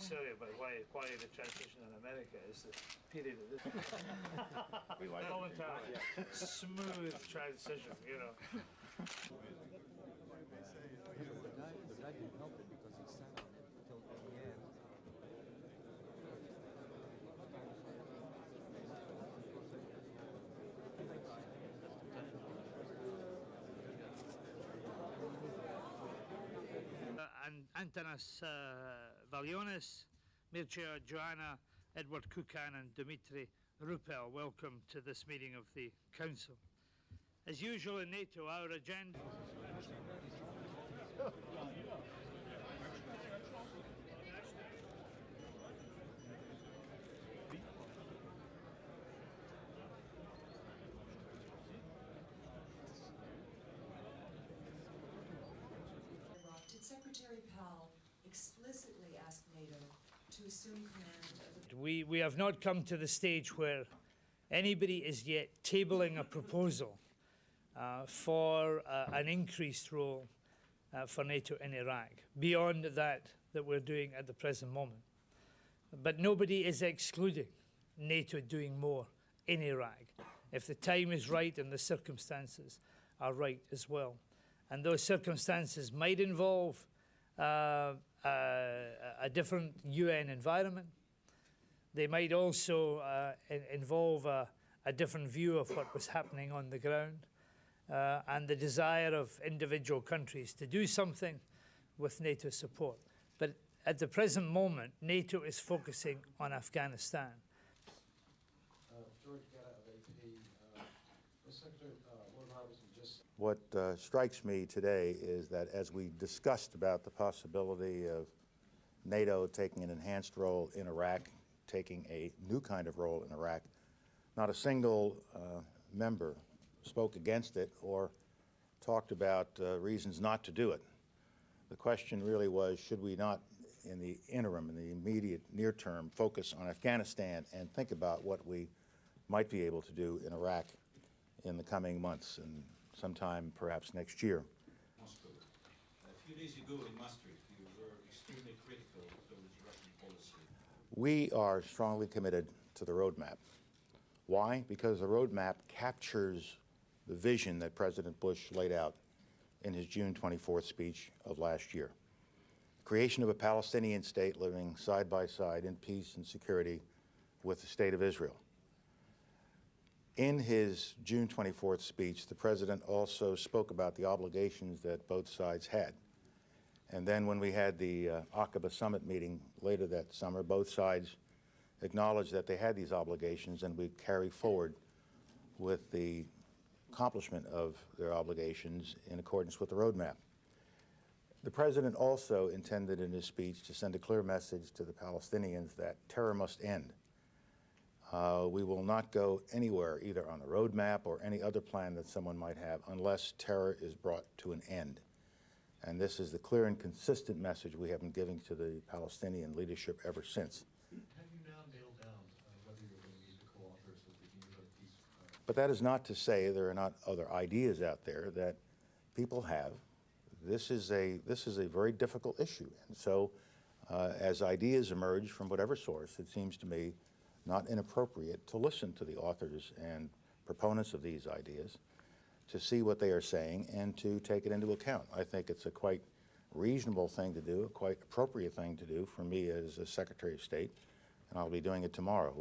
Syria, but why the transition in America is the period of this voluntarily smooth transition, you know. The guy didn't help it because he sat on it until the end. And Antanas Valionis, Mircea Joanna, Edward Kukan and Dimitri Rupel, welcome to this meeting of the Council. As usual in NATO, our agenda... Did Secretary Powell explicitly ask NATO to assume command of the... We have not come to the stage where anybody is yet tabling a proposal for an increased role for NATO in Iraq, beyond that we're doing at the present moment. But nobody is excluding NATO doing more in Iraq, if the time is right and the circumstances are right as well. And those circumstances might involve a different UN environment. They might also involve a different view of what was happening on the ground and the desire of individual countries to do something with NATO support. But at the present moment, NATO is focusing on Afghanistan. George Getta of AP. Secretary, Lord Robertson just... What strikes me today is that as we discussed about the possibility of NATO taking an enhanced role in Iraq, taking a new kind of role in Iraq, not a single member spoke against it or talked about reasons not to do it. The question really was, should we not, in the interim, in the immediate near term, focus on Afghanistan and think about what we might be able to do in Iraq in the coming months and sometime perhaps next year. Moscow. A few days ago in Maastricht, you were extremely critical towards Russian policy. We are strongly committed to the roadmap. Why? Because the roadmap captures the vision that President Bush laid out in his June 24th speech of last year. Creation of a Palestinian state living side by side in peace and security with the State of Israel. In his June 24th speech, the President also spoke about the obligations that both sides had. And then when we had the Aqaba Summit meeting later that summer, both sides acknowledged that they had these obligations and we carry forward with the accomplishment of their obligations in accordance with the roadmap. The President also intended in his speech to send a clear message to the Palestinians that terror must end. We will not go anywhere, either on the roadmap or any other plan that someone might have, unless terror is brought to an end. And this is the clear and consistent message we have been giving to the Palestinian leadership ever since. Have you now nailed down whether you're going to be the co-authors of the Geneva Peace? But that is not to say there are not other ideas out there that people have. This is a very difficult issue. And so as ideas emerge from whatever source, it seems to me not inappropriate to listen to the authors and proponents of these ideas, to see what they are saying and to take it into account. I think it's a quite reasonable thing to do, a quite appropriate thing to do for me as a Secretary of State, and I'll be doing it tomorrow.